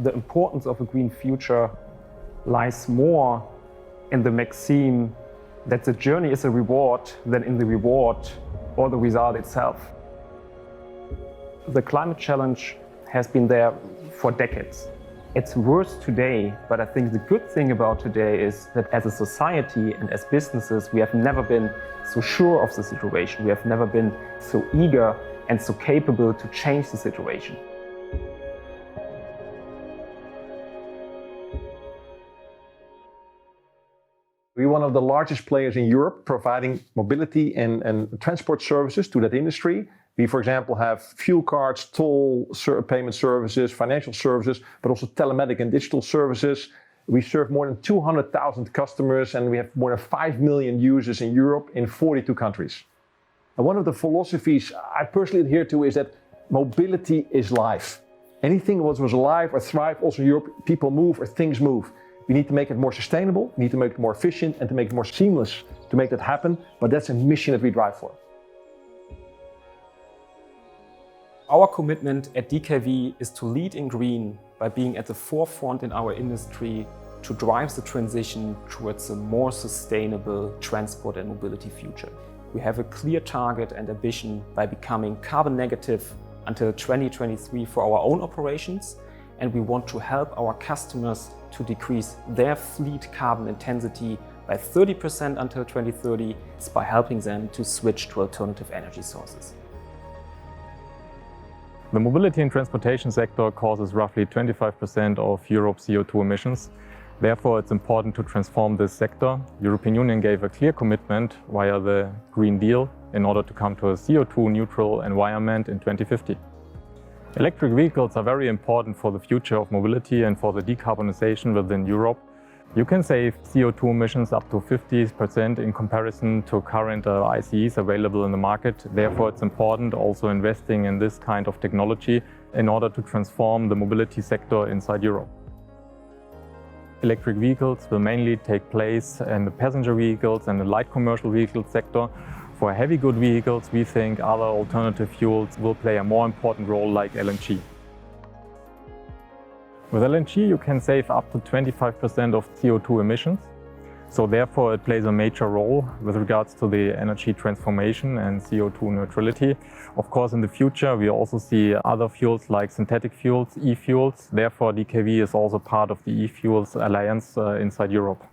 The importance of a green future lies more in the maxim that the journey is a reward than in the reward or the result itself. The climate challenge has been there for decades. It's worse today, but I think the good thing about today is that as a society and as businesses, we have never been so sure of the situation. We have never been so eager and so capable to change the situation. We're one of the largest players in Europe providing mobility and transport services to that industry. We, for example, have fuel cards, toll payment services, financial services, but also telematic and digital services. We serve more than 200,000 customers and we have more than 5 million users in Europe in 42 countries. And one of the philosophies I personally adhere to is that mobility is life. Anything that was alive or thrive, also in Europe, people move or things move. We need to make it more sustainable, we need to make it more efficient and to make it more seamless to make that happen, but that's a mission that we drive for. Our commitment at DKV is to lead in green by being at the forefront in our industry to drive the transition towards a more sustainable transport and mobility future. We have a clear target and ambition by becoming carbon negative until 2023 for our own operations, and we want to help our customers to decrease their fleet carbon intensity by 30% until 2030 by helping them to switch to alternative energy sources. The mobility and transportation sector causes roughly 25% of Europe's CO2 emissions. Therefore, it's important to transform this sector. The European Union gave a clear commitment via the Green Deal in order to come to a CO2 neutral environment in 2050. Electric vehicles are very important for the future of mobility and for the decarbonization within Europe. You can save CO2 emissions up to 50% in comparison to current ICEs available in the market. Therefore, it's important also investing in this kind of technology in order to transform the mobility sector inside Europe. Electric vehicles will mainly take place in the passenger vehicles and the light commercial vehicle sector. For heavy good vehicles, we think other alternative fuels will play a more important role like LNG. With LNG, you can save up to 25% of CO2 emissions. So therefore, it plays a major role with regards to the energy transformation and CO2 neutrality. Of course, in the future, we also see other fuels like synthetic fuels, e-fuels. Therefore, DKV is also part of the e-fuels alliance inside Europe.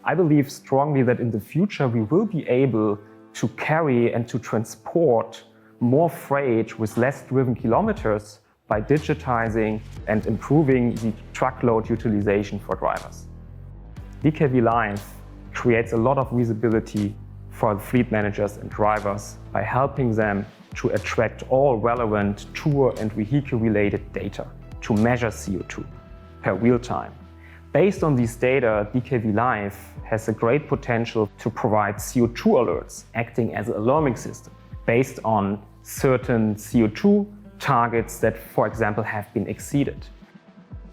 I believe strongly that in the future we will be able to carry and to transport more freight with less driven kilometers by digitizing and improving the truckload utilization for drivers. DKV Live creates a lot of visibility for fleet managers and drivers by helping them to attract all relevant tour and vehicle-related data to measure CO2 per real time. Based on these data, DKV Live has a great potential to provide CO2 alerts acting as an alarming system based on certain CO2 targets that, for example, have been exceeded.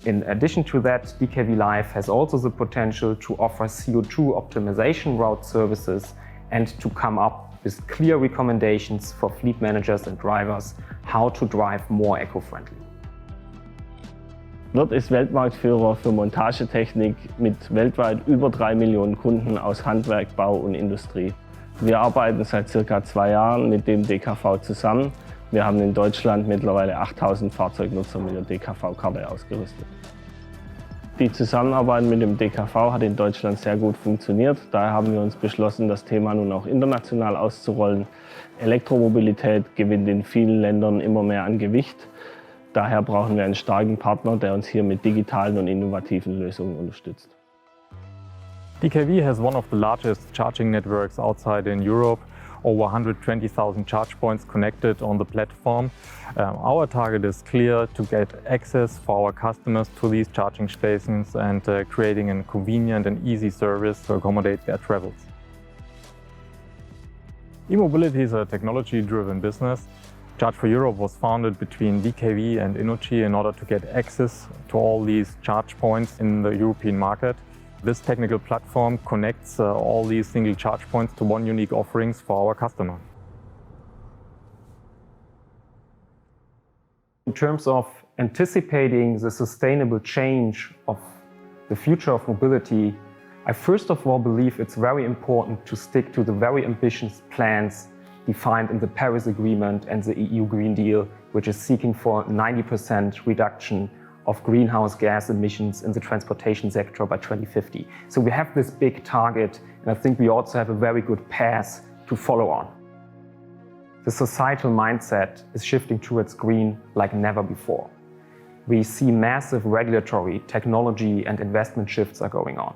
In addition to that, DKV Live has also the potential to offer CO2 optimization route services and to come up with clear recommendations for fleet managers and drivers how to drive more eco-friendly. Wirth ist Weltmarktführer für Montagetechnik mit weltweit über 3 Millionen Kunden aus Handwerk, Bau und Industrie. Wir arbeiten seit circa 2 Jahren mit dem DKV zusammen. Wir haben in Deutschland mittlerweile 8000 Fahrzeugnutzer mit der DKV-Karte ausgerüstet. Die Zusammenarbeit mit dem DKV hat in Deutschland sehr gut funktioniert. Daher haben wir uns beschlossen, das Thema nun auch international auszurollen. Elektromobilität gewinnt in vielen Ländern immer mehr an Gewicht. Daher brauchen wir einen starken Partner, der uns hier mit digitalen und innovativen Lösungen unterstützt. DKV has one of the largest charging networks outside in Europe, over 120,000 charge points connected on the platform. Our target is clear: to get access for our customers to these charging stations and creating a convenient and easy service to accommodate their travels. E-mobility is a technology-driven business. Charge for Europe was founded between DKV and Innogy in order to get access to all these charge points in the European market. This technical platform connects all these single charge points to one unique offerings for our customer. In terms of anticipating the sustainable change of the future of mobility, I first of all believe it's very important to stick to the very ambitious plans defined in the Paris Agreement and the EU Green Deal, which is seeking for 90% reduction of greenhouse gas emissions in the transportation sector by 2050. So we have this big target, and I think we also have a very good path to follow on. The societal mindset is shifting towards green like never before. We see massive regulatory, technology and investment shifts are going on.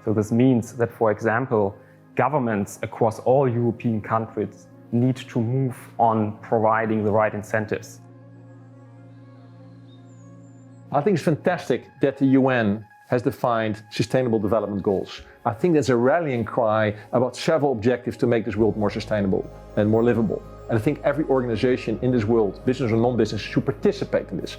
So this means that, for example, governments across all European countries need to move on providing the right incentives. I think it's fantastic that the UN has defined Sustainable Development Goals. I think that's a rallying cry about several objectives to make this world more sustainable and more livable. And I think every organization in this world, business or non-business, should participate in this.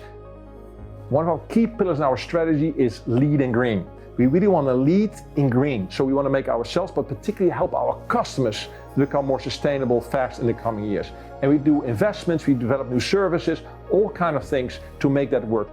One of our key pillars in our strategy is lead in green. We really want to lead in green. So we want to make ourselves, but particularly help our customers to become more sustainable fast in the coming years. And we do investments, we develop new services, all kinds of things to make that work.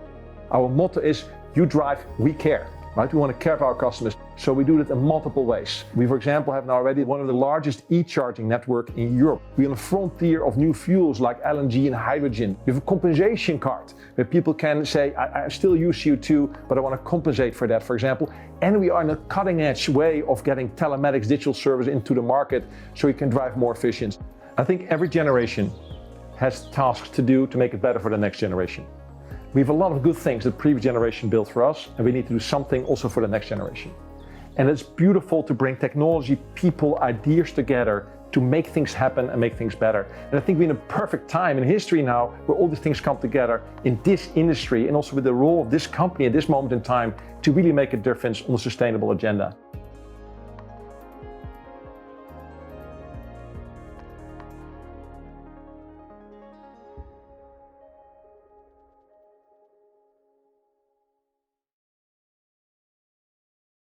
Our motto is, you drive, we care. Right? We want to care for our customers, so we do that in multiple ways. We, for example, have now already one of the largest e-charging networks in Europe. We're on the frontier of new fuels like LNG and hydrogen. We have a compensation card where people can say, I still use CO2, but I want to compensate for that, for example. And we are in a cutting edge way of getting telematics digital service into the market so you can drive more efficient. I think every generation has tasks to do to make it better for the next generation. We have a lot of good things that the previous generation built for us, and we need to do something also for the next generation. And it's beautiful to bring technology, people, ideas together to make things happen and make things better. And I think we're in a perfect time in history now where all these things come together in this industry and also with the role of this company at this moment in time to really make a difference on the sustainable agenda.